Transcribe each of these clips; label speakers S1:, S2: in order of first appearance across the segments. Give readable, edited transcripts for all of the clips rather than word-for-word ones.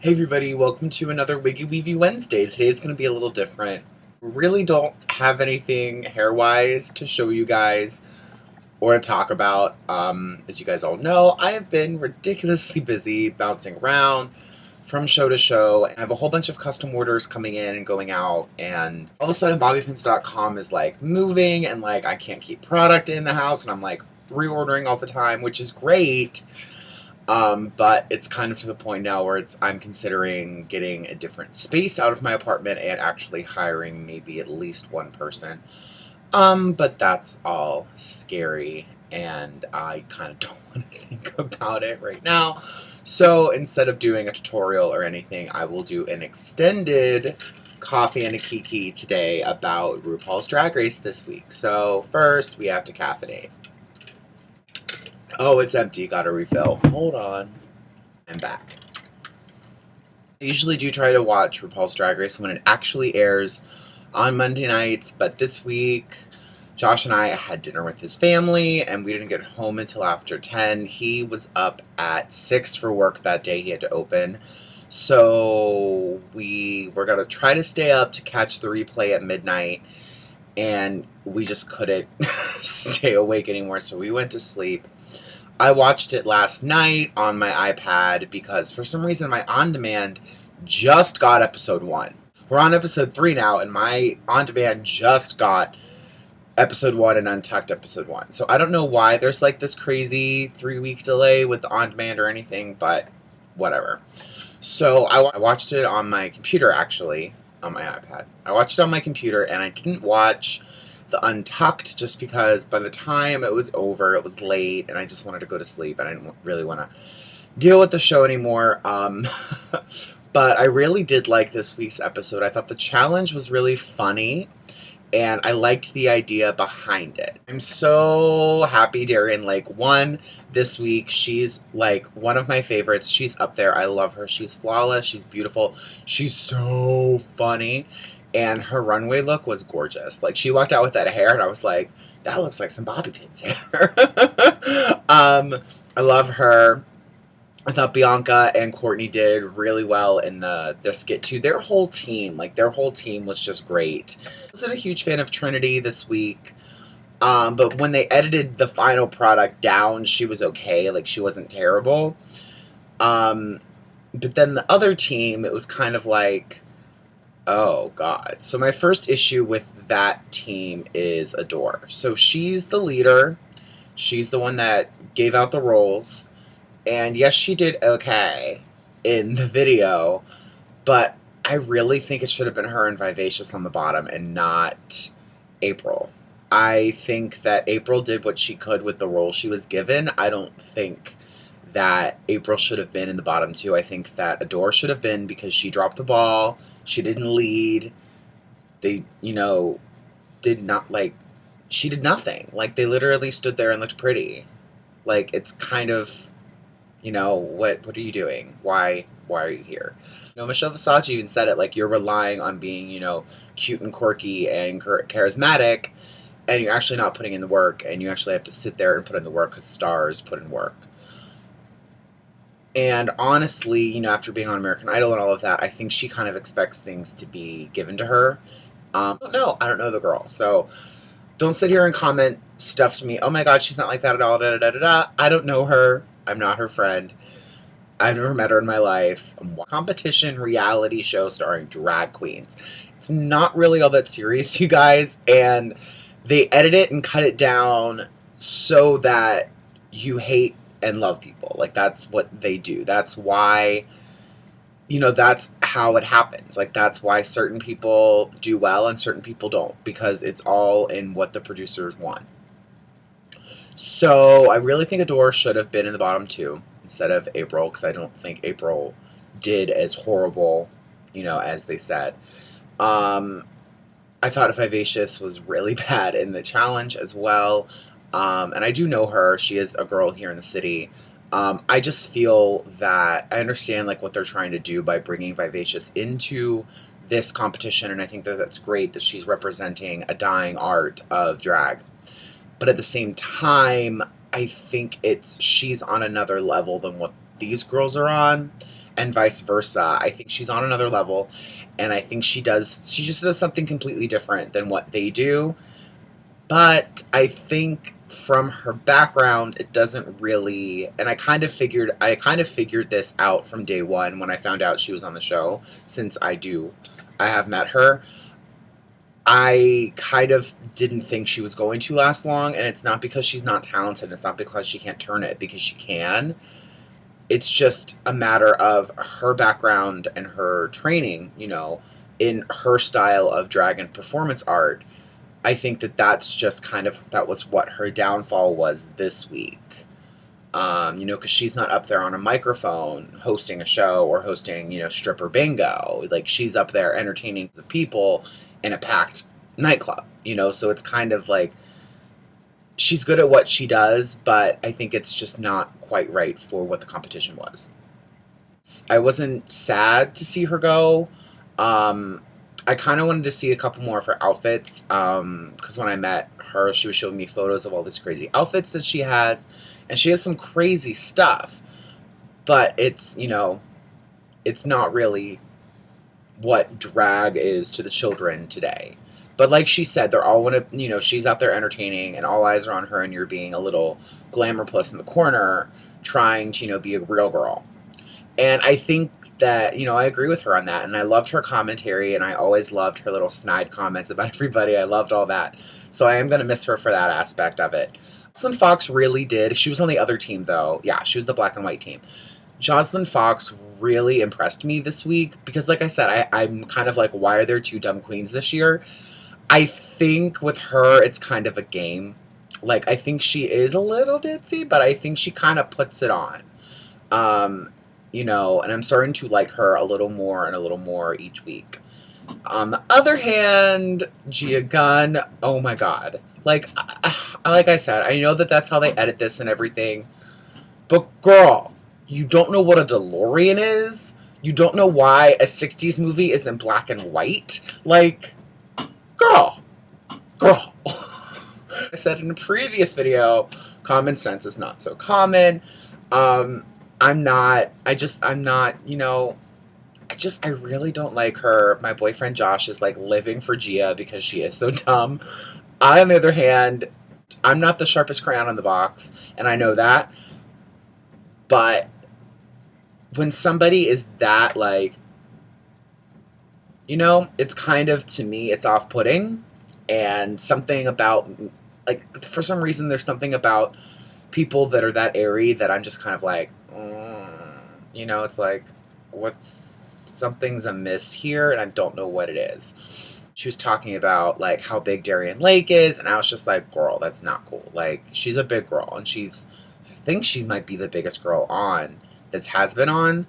S1: Hey everybody, welcome to another Wiggy Weavy Wednesday. Today is going to be a little different. Really don't have anything hair-wise to show you guys or to talk about. As you guys all know, I have been ridiculously busy bouncing around from show to show. I have a whole bunch of custom orders coming in and going out, and all of a sudden bobbypins.com is like moving and like I can't keep product in the house and I'm like reordering all the time, which is great. But it's kind of to the point now where I'm considering getting a different space out of my apartment and actually hiring maybe at least one person. But that's all scary and I kind of don't want to think about it right now. So instead of doing a tutorial or anything, I will do an extended coffee and a Kiki today about RuPaul's Drag Race this week. So first we have to caffeinate. Oh, it's empty. Got a refill. Hold on. I'm back. I usually do try to watch RuPaul's Drag Race when it actually airs on Monday nights, but this week Josh and I had dinner with his family and we didn't get home until after 10. He was up at 6 for work that day. He had to open. So we were going to try to stay up to catch the replay at midnight, and we just couldn't stay awake anymore, so we went to sleep. I watched it last night on my iPad because for some reason my on-demand just got episode 1. We're on episode 3 now, and my on-demand just got episode 1 and Untucked episode 1. So I don't know why there's like this crazy 3-week delay with the on-demand or anything, but whatever. So I watched it on my computer, actually, on my iPad. I watched it on my computer, and I didn't watch the Untucked just because by the time it was over, it was late and I just wanted to go to sleep and I didn't really want to deal with the show anymore. But I really did like this week's episode. I thought the challenge was really funny and I liked the idea behind it. I'm so happy Darian Lake won this week. She's like one of my favorites. She's up there. I love her. She's flawless. She's beautiful. She's so funny. And her runway look was gorgeous. Like, she walked out with that hair, and I was like, that looks like some bobby pins hair. I love her. I thought Bianca and Courtney did really well in the skit, too. Their whole team was just great. I wasn't a huge fan of Trinity this week. But when they edited the final product down, she was okay. Like, she wasn't terrible. But then the other team, it was kind of like, oh, God. So my first issue with that team is Adore. So she's the leader. She's the one that gave out the roles. And yes, she did okay in the video. But I really think it should have been her and Vivacious on the bottom and not April. I think that April did what she could with the role she was given. I don't think that April should have been in the bottom 2. I think that Adore should have been because she dropped the ball. She didn't lead. They, did not, like, she did nothing. Like, they literally stood there and looked pretty. Like, it's kind of, what are you doing? Why are you here? Michelle Visage even said it, like, you're relying on being, cute and quirky and charismatic, and you're actually not putting in the work, and you actually have to sit there and put in the work because stars put in work. And honestly, after being on American Idol and all of that, I think she kind of expects things to be given to her. I don't know the girl. So don't sit here and comment stuff to me. Oh my God, she's not like that at all. Da, da, da, da. I don't know her. I'm not her friend. I've never met her in my life. A competition reality show starring drag queens. It's not really all that serious, you guys. And they edit it and cut it down so that you hate and love people. Like, that's what they do. That's why, that's how it happens. Like, that's why certain people do well and certain people don't, because it's all in what the producers want. So I really think Adore should have been in the bottom 2 instead of April, because I don't think April did as horrible, as they said. I thought Vivacious was really bad in the challenge as well. And I do know her. She is a girl here in the city. I just feel that I understand like what they're trying to do by bringing Vivacious into this competition, and I think that that's great that she's representing a dying art of drag. But at the same time, I think she's on another level than what these girls are on, and vice versa. I think she's on another level, and I think she just does something completely different than what they do. But I think from her background, it doesn't really, and I kind of figured this out from day one when I found out she was on the show, since I have met her. I kind of didn't think she was going to last long, and it's not because she's not talented. It's not because she can't turn it, because she can. It's just a matter of her background and her training, in her style of drag and performance art. I think that was what her downfall was this week. Because she's not up there on a microphone hosting a show or hosting, stripper bingo. Like, she's up there entertaining the people in a packed nightclub, so it's kind of like she's good at what she does, but I think it's just not quite right for what the competition was. I wasn't sad to see her go. I kind of wanted to see a couple more of her outfits, because when I met her, she was showing me photos of all these crazy outfits that she has, and she has some crazy stuff, but it's not really what drag is to the children today. But like she said, they're all she's out there entertaining, and all eyes are on her, and you're being a little glamour puss in the corner, trying to, be a real girl. And I think that, I agree with her on that, and I loved her commentary, and I always loved her little snide comments about everybody. I loved all that. So I am going to miss her for that aspect of it. Jocelyn Fox really did. She was on the other team, though. Yeah, she was the black and white team. Jocelyn Fox really impressed me this week because, like I said, I'm kind of like, why are there two dumb queens this year? I think with her, it's kind of a game. Like, I think she is a little ditzy, but I think she kind of puts it on. And I'm starting to like her a little more and a little more each week. On the other hand, Gia Gunn, oh my god. Like I said, I know that that's how they edit this and everything, but girl, you don't know what a DeLorean is? You don't know why a 60s movie is in black and white? Like, girl. I said in a previous video, common sense is not so common. I really don't like her. My boyfriend Josh is like living for Gia because she is so dumb. I, on the other hand, I'm not the sharpest crayon in the box, and I know that. But when somebody is that, like, it's kind of, to me, it's off-putting. And something about, like, for some reason, there's something about people that are that airy that I'm just kind of like, it's like, something's amiss here, and I don't know what it is. She was talking about, like, how big Darien Lake is, and I was just like, girl, that's not cool. Like, she's a big girl, and I think she might be the biggest girl on that has been on,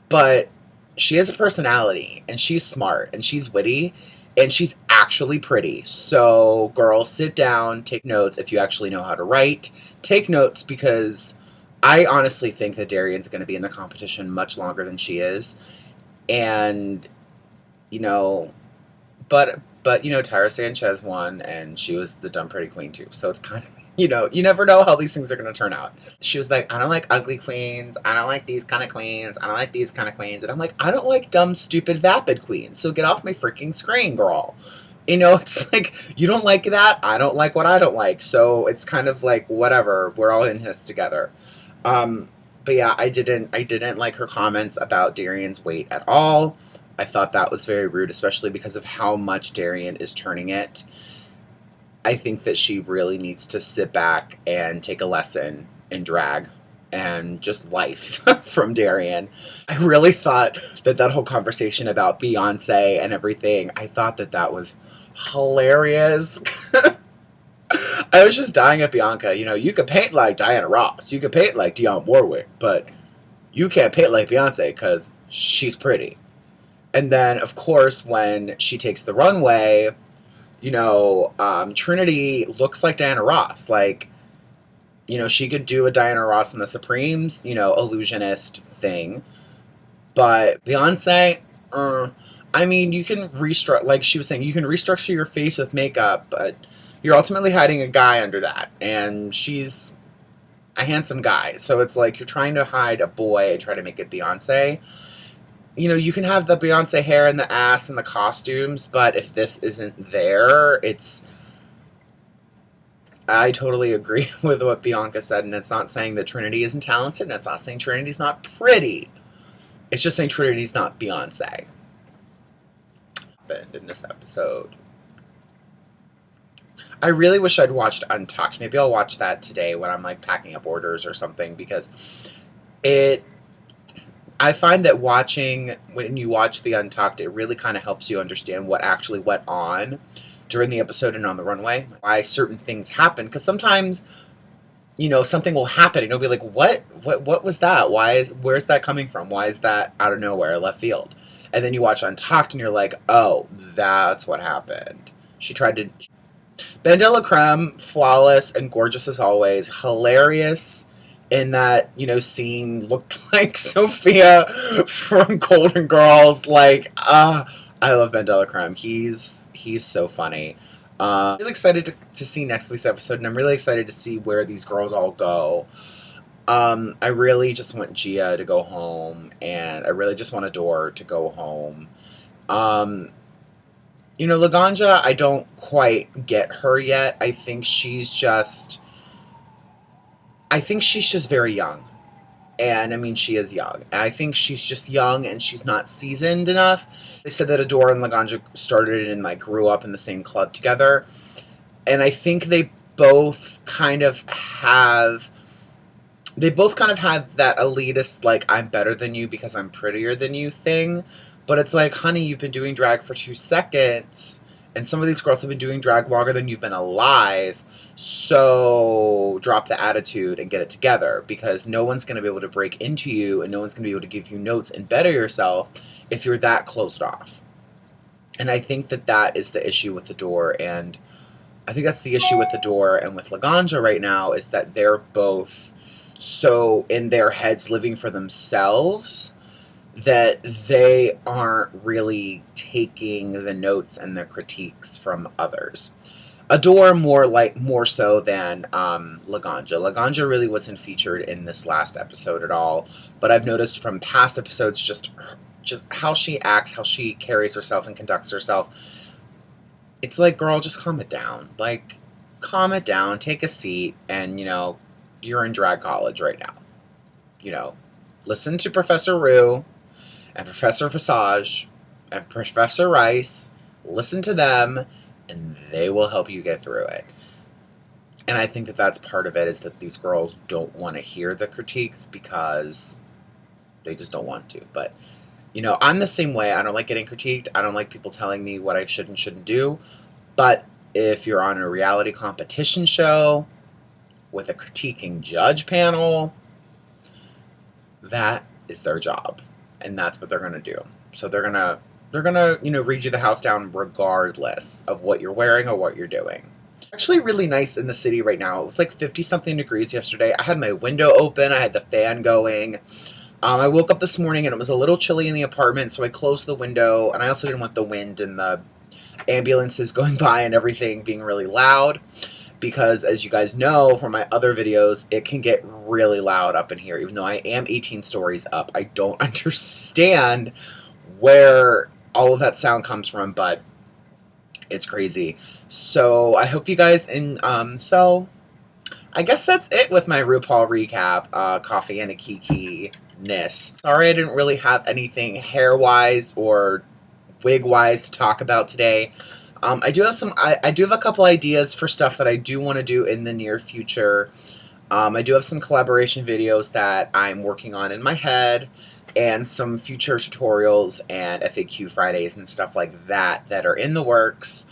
S1: but she has a personality, and she's smart, and she's witty, and she's actually pretty. So, girl, sit down, take notes if you actually know how to write. Take notes, because I honestly think that Darien's going to be in the competition much longer than she is. And, but Tyra Sanchez won, and she was the dumb pretty queen too. So it's kind of, you never know how these things are going to turn out. She was like, I don't like ugly queens. I don't like these kind of queens. I don't like these kind of queens. And I'm like, I don't like dumb, stupid, vapid queens. So get off my freaking screen, girl. It's like, you don't like that. I don't like what I don't like. So it's kind of like, whatever. We're all in this together. But yeah, I didn't like her comments about Darien's weight at all. I thought that was very rude, especially because of how much Darien is turning it. I think that she really needs to sit back and take a lesson in drag and just life from Darien. I really thought that whole conversation about Beyonce and everything, I thought that was hilarious. I was just dying at Bianca. You could paint like Diana Ross. You could paint like Dionne Warwick, but you can't paint like Beyonce because she's pretty. And then, of course, when she takes the runway, Trinity looks like Diana Ross. Like, she could do a Diana Ross in the Supremes, illusionist thing. But Beyonce, you can restructure, like she was saying, you can restructure your face with makeup, but you're ultimately hiding a guy under that. And she's a handsome guy. So it's like you're trying to hide a boy and try to make it Beyonce. You know, you can have the Beyonce hair and the ass and the costumes, but if this isn't there, it's... I totally agree with what Bianca said, and it's not saying that Trinity isn't talented, and it's not saying Trinity's not pretty. It's just saying Trinity's not Beyonce. In this episode, I really wish I'd watched Untucked. Maybe I'll watch that today when I'm like packing up orders or something, because I find that when you watch the Untucked, it really kind of helps you understand what actually went on during the episode and on the runway, why certain things happen. Because sometimes, you know, something will happen and you'll be like, what was that? Where's that coming from? Why is that out of nowhere, left field? And then you watch Untucked and you're like, oh, that's what happened. She tried to... Bandela Creme, flawless and gorgeous as always. Hilarious in that, you know, scene. Looked like Sophia from Golden Girls. Like, I love Bandela Creme. He's so funny. Really excited to see next week's episode, and I'm really excited to see where these girls all go. I really just want Gia to go home, and I really just want Adore to go home. You know, Laganja, I don't quite get her yet. I think she's just very young. And, I mean, she is young. And I think she's just young and she's not seasoned enough. They said that Adore and Laganja started and, like, grew up in the same club together. And I think they both kind of have that elitist, like, I'm better than you because I'm prettier than you thing. But it's like, honey, you've been doing drag for 2 seconds. And some of these girls have been doing drag longer than you've been alive. So drop the attitude and get it together, because no one's going to be able to break into you and no one's going to be able to give you notes and better yourself if you're that closed off. And I think that is the issue with Adore, and I think that's the issue with Adore and with Laganja right now, is that they're both so in their heads living for themselves that they aren't really taking the notes and the critiques from others. Adore more so than Laganja. Laganja really wasn't featured in this last episode at all, but I've noticed from past episodes just how she acts, how she carries herself and conducts herself. It's like, girl, just calm it down. Like, calm it down, take a seat, and, you know, you're in drag college right now. You know, listen to Professor Rue and Professor Visage and Professor Rice. Listen to them, and they will help you get through it. And I think that's part of it, is that these girls don't want to hear the critiques because they just don't want to. But, you know, I'm the same way. I don't like getting critiqued. I don't like people telling me what I should and shouldn't do. But if you're on a reality competition show with a critiquing judge panel, that is their job. And that's what they're going to do. So they're going to, you know, read you the house down regardless of what you're wearing or what you're doing. Actually really nice in the city right now. It was like 50-something degrees yesterday. I had my window open. I had the fan going. I woke up this morning and it was a little chilly in the apartment, so I closed the window. And I also didn't want the wind and the ambulances going by and everything being really loud, because as you guys know from my other videos, it can get really loud up in here. Even though I am 18 stories up, I don't understand where all of that sound comes from, but it's crazy. So I hope you guys, so I guess that's it with my RuPaul recap, coffee and a Kiki-ness. Sorry I didn't really have anything hair-wise or wig-wise to talk about today. I do have a couple ideas for stuff that I do want to do in the near future. I do have some collaboration videos that I'm working on in my head, and some future tutorials and FAQ Fridays and stuff like that that are in the works.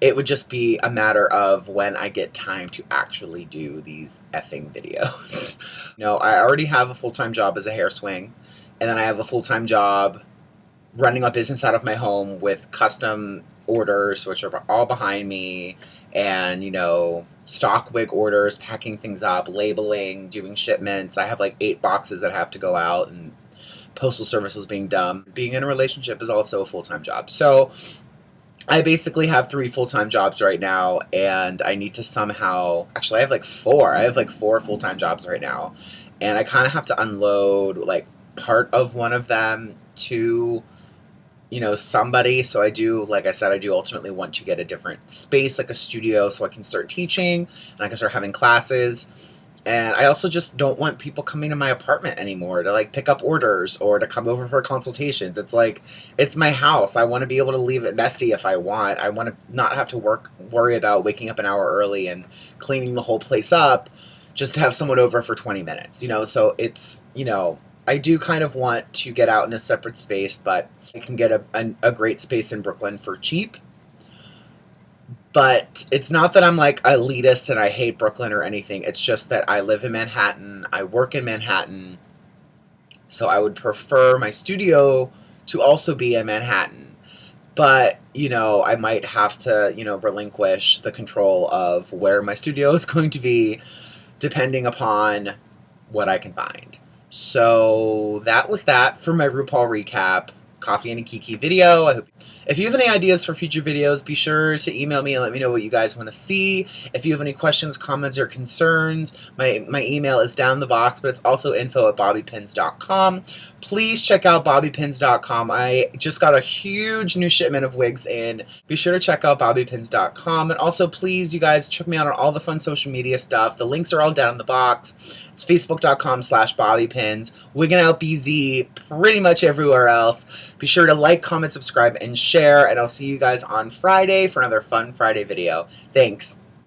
S1: It would just be a matter of when I get time to actually do these effing videos. No, I already have a full-time job as a hair swing, and then I have a full-time job running a business out of my home with custom orders, which are all behind me, and, you know, stock wig orders, packing things up, labeling, doing shipments. I have like 8 boxes that have to go out, and postal service was being done. Being in a relationship is also a full-time job. So I basically have 3 full-time jobs right now, and I need to somehow, actually I have like 4. I have like 4 full-time jobs right now. And I kind of have to unload like part of one of them to, you know, somebody. So I do, like I said, I do ultimately want to get a different space, like a studio, so I can start teaching and I can start having classes. And I also just don't want people coming to my apartment anymore to like pick up orders or to come over for consultations. It's like, it's my house. I want to be able to leave it messy if I want. I want to not have to worry about waking up an hour early and cleaning the whole place up just to have someone over for 20 minutes, you know? So it's, you know, I do kind of want to get out in a separate space, but I can get a great space in Brooklyn for cheap. But it's not that I'm like elitist and I hate Brooklyn or anything. It's just that I live in Manhattan. I work in Manhattan. So I would prefer my studio to also be in Manhattan. But, you know, I might have to, you know, relinquish the control of where my studio is going to be depending upon what I can find. So that was that for my RuPaul recap. Coffee and a Kiki video. I hope if you have any ideas for future videos, be sure to email me and let me know what you guys want to see. If you have any questions, comments, or concerns, my email is down in the box, but it's also info@bobbypins.com. Please check out bobbypins.com. I just got a huge new shipment of wigs in. Be sure to check out bobbypins.com. And also, please, you guys, check me out on all the fun social media stuff. The links are all down in the box. It's facebook.com/bobbypins, Wigging Out BZ, pretty much everywhere else. Be sure to like, comment, subscribe, and share, and I'll see you guys on Friday for another fun Friday video. Thanks.